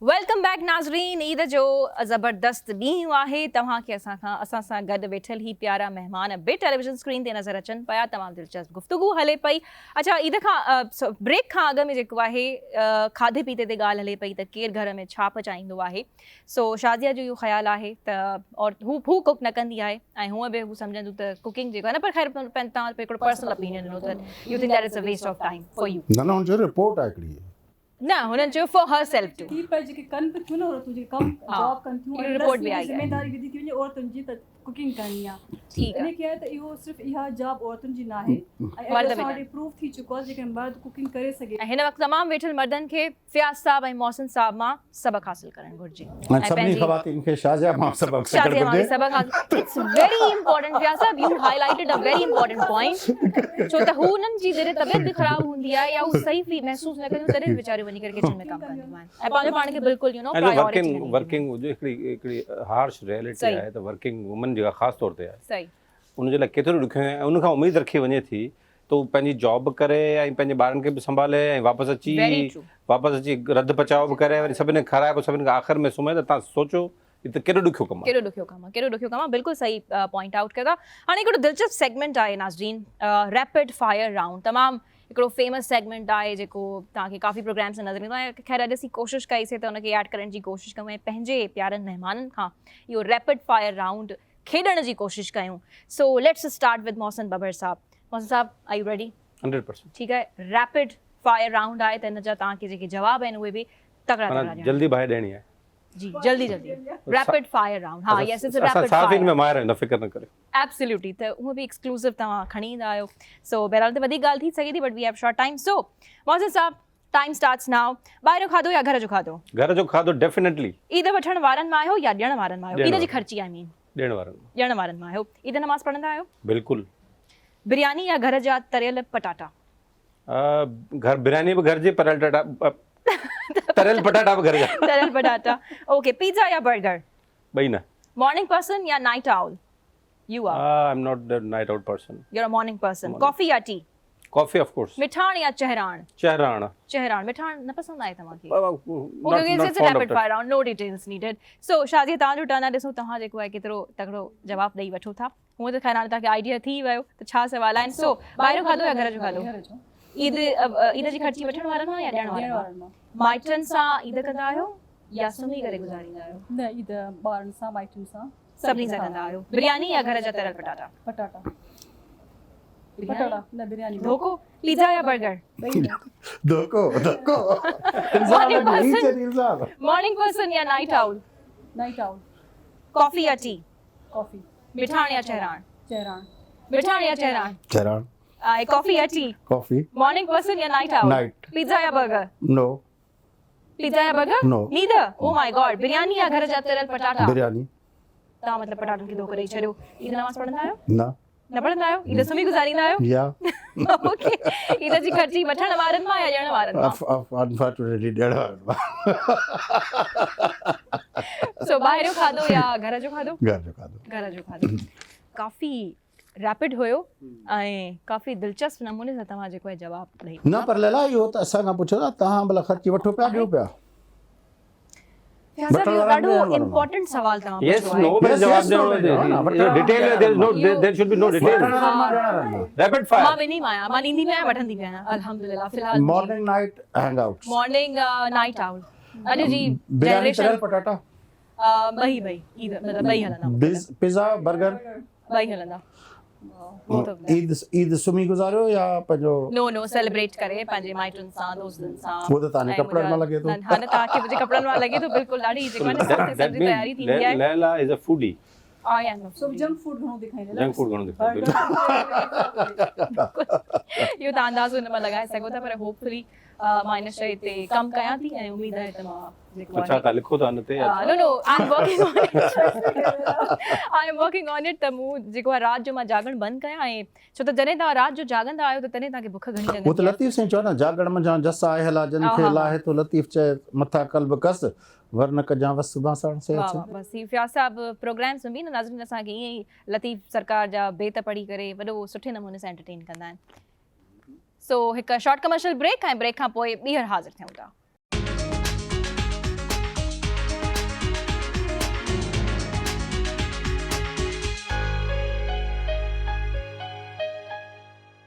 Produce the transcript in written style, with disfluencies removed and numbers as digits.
Welcome back नाज़रीन। ईद जो ज़बरदस्त ॾींहुं आहे। तव्हांखे असां सां गॾु वेठल ही प्यारा मेहमान बि टेलीविजन स्क्रीन ते नज़र अचनि पिया। तमामु दिलचस्प गुफ्तगू हले पई। अच्छा, ईद खां ब्रेक खां अॻु में जेको आहे खाधे पीते ते ॻाल्हि हले पई त केरु घर में छा पचाईंदो आहे। सो शाज़िया जो इहो ख़्यालु आहे त और हू कुक न कंदी आहे ऐं हूअं बि हू सम्झंदो त कुकिंग जेको आहे न, पर ख़ैर तव्हां हिकिड़ो पर्सनल ओपिनियन ॾिनो त you think that is a waste of time for you. न हुनजो रिपोर्ट आहे हिकिड़ी न हुननि चयो फॉर हर सेल्फ टू की पर जेके कन पे क्यों न औरतूं जे कम जॉब कन थियूं इहो रिपोर्ट बि आई आहे। ज़िम्मेदारी विधी थी वञे औरतुनि जी त कुकिंग करणी आहे। ठीकु आहे। इन खे त इहो सिर्फ़ इहा जॉब औरतुनि जी न आहे ऐं मर्द बि असां न। वटि प्रूफ थी चुको आहे जेके मर्द कुकिंग करे सघे। ऐं हिन वक़्तु तमामु वेठल मर्दनि खे फ़ियाज़ साहब ऐं मोहसिन साहब मां सबक़ हासिल करणु घुरिजे। ऐं सभिनी ख़वातीन खे शाज़िया मां सबक़ सिखणु शाज़िया मां घुरिजे। सबक़ हासिल। It's very important Fayaz sahab, you highlighted a very important point. छो त हू उन्हनि जी जॾहिं तबियत बि ख़राबु हूंदी आहे या हू सही महसूस न कंदियूं तॾहिं वीचारियूं वञी करे किचन में कमु कंदियूं आहिनि ऐं पंहिंजे पाण खे बिल्कुलु यू नो प्रायोरिटी वर्किंग जो हिकिड़ी हार्श रियलिटी आहे त वर्किंग वुमन जेका ख़ासि तौर ते आहे सही उनजे लाइ केतिरो ॾुखियो आहे ऐं उनखां उमेदु रखी वञे थी त हू पंहिंजी जॉब बि करे ऐं पंहिंजे ॿारनि खे बि संभाले ऐं वापसि अची रधु बचाव बि करे वरी सभिनी खाराए पोइ सभिनी खे आख़िर में सुम्हे त तव्हां सोचो त केॾो ॾुखियो कमु आहे। केॾो ॾुखियो कमु आहे। बिल्कुलु सही पॉइंट आउट कयो था। हाणे हिकिड़ो दिलचस्प सेगमेंट आहे नाज़रीन, रैपिड फायर राउंड। तमामु हिकिड़ो फेमस सेगमेंट आहे जेको तव्हांखे काफ़ी प्रोग्राम्स में नज़र ईंदो आहे। ख़ैर अॼु असीं कोशिशि कईसीं त हुनखे ऐड करण जी कोशिशि कयूं ऐं पंहिंजे प्यारनि महिमाननि खां इहो रैपिड फायर राउंड खेॾण जी कोशिशि कयूं। So let's start with Mohsin Babar साहब। मोहसिन साहब, आर यू रेडी? 100%। ठीकु आहे। रैपिड फायर राउंड आहे त हिन जा तव्हांखे जेके जवाब आहिनि उहे बि तगड़ा ॾियणा। जल्दी बाहि ॾियणी आहे जी, जल्दी रैपिड फायर राउंड। हाँ, यस, इट्स अ रैपिड साफ़ फायर। इन में माहिर आहियूं, न फिकर न करियो। एब्सोल्युटली। त उहो बि एक्सक्लूसिव तव्हां खणी ईंदा आहियो। सो बहरहाल त वधीक ॻाल्हि थी सघे थी but we have short time. So Mohsin sahab, time starts now. ॿाहिरियों खाधो या घर जो खाधो? घर जो खाधो डेफिनेटली। ईद वठण वारनि मां आहियो या ॾियण वारनि मां आहियो? ईद जी ख़र्ची आई मीन ॾियण वारनि मां आहियो। ईद नमाज़ पढ़ंदा आहियो? बिल्कुलु। बिरयानी या घर जा तरियल पटाटा? घर बिरयानी बि घर जी तरियल पटाटा बि घर जा। तरियल पटाटा। ओके। पिज़्ज़ा या बर्गर? ॿई न। मॉर्निंग पर्सन या night owl? You are. I am not the night out person. You are a morning person. Coffee या टी? Coffee of course. मिठाण या चहराण? चहराण। मिठाण न पसंद आहे तव्हांखे? Okay, it's a rapid fire round, no details needed. So Shazia, तव्हांजो टर्न आहे। ॾिसो तव्हां जेको आहे केतिरो तगड़ो जवाब ॾेई वठो था। हूअं त ख़ैर हाणे तव्हांखे आइडिया थी वियो त छा सवाल आहिनि। सो ॿाहिरियों खाधो या घर जो खाधो? ईद जी ख़र्ची वठण वारनि मां या ॾियण वारनि मां? माइटनि सां ईद कंदा आहियो या सुम्ही करे गुज़ारींदा आहियो? न, ईद ॿारनि सां माइटनि सां सभिनी सां कंदा आहियो। बिरयानी या घर जा तरियल पटाटा? पटाटा न बिरयानी। धोको? पिज़्ज़ा या बर्गर? धोको मॉर्निंग पर्सन या night owl? Night owl. Coffee या टी? कॉफी। मिठाण या चहराण? चहरान। मिठाण या चहराण? कॉफी या टी? कॉफी। मॉर्निंग पर्सन या नाइट आउल? नाइट। पिज़्ज़ा या बर्गर? नो। पिज़्ज़ा या burger? No. Neither. Oh my God. Biryani या घर जा तरियल पटाटा? बिरयानी। तव्हां मतलब पटाटनि खे धोको ॾेई छॾियो। ईद नमाज़ पढ़ंदा आहियो? न पढ़ंदा आहियो? ईद सुम्ही गुज़ारींदा आहियो? या ओके। ईद जी ख़र्ची वठण वारनि मां या ॾियण वारनि मां? अनफॉर्चुनेटली ॾियण वारनि मां। सो ॿाहिरियों खाधो या घर जो खाधो? घर जो खाधो। काफ़ी रैपिड हुयो ऐं काफ़ी दिलचस्प नमूने सां तव्हां जेको आहे जवाब ॾेई। न पर लैला इहो त असांखां पुछो था तव्हां भला ख़र्ची वठो पिया ॾियो पिया? ॾाढो इम्पोर्टेंट सवाल तव्हां Yes, पुछियो आहे। no, but जवाब ॾियणो detail there should be no detail. Rapid fire. मां ॿिन्ही मां आहियां। मां ॾींदी बि आहियां, वठंदी बि आहियां। अल्हम्दुलिल्लाह। फ़िलहाल morning night hang out. Morning night owl. अॼु जी बिरयानी तरियल जनरेशन पटाटा? ॿई ईद मतलब ॿई हलंदा। Pizza burger? ॿई हलंदा। ईद सुम्ही गुज़ारियो या पंहिंजो? नो सेलिब्रेट करे पंहिंजे माइटनि सां दोस्तनि सां। वो त तव्हांजे कपिड़नि मां लॻे थो। हा न, तव्हांखे मुंहिंजे कपिड़नि मां लॻे थो। बिल्कुलु ॾाढी जेको आहे न सख़्त तयारी थींदी आहे। Laila is a foodie. I am so junk food घणो दिखाईंदा। जंक फूड घणो दिखाईंदा। इहो तव्हां अंदाज़ो हिन मां लॻाए सघो था। पर होपफुली मां हिन शइ ते कमु कयां थी ऐं उमेद आहे त मां जेको अच्छा तव्हां लिखो था न ते? No I am working on it. त मूं जेको आहे राति जो मां जागण बंदि कयां ऐं छो त जॾहिं तव्हां राति जो जागंदा आहियो त तॾहिं तव्हांखे बुख घणी लॻंदी आहे। वो त लतीफ़ साईं चयो न, जागण में जा जस आहे हला जन खे लाहे तो लतीफ़ चए मथा कल्ब कस वरन कजां वस सुभाणे से वाह वाह। बस ही फ़ियाज़ साहब प्रोग्राम्स में बि न नाज़रीन असांखे ईअं ई लतीफ़ सरकार जा बेत पढ़ी करे वॾो सुठे नमूने सां एंटरटेन कंदा आहिनि। सो हिकु शॉर्ट कमर्शियल ब्रेक ऐं ब्रेक खां पोइ ॿीहर हाज़िर थियूं था।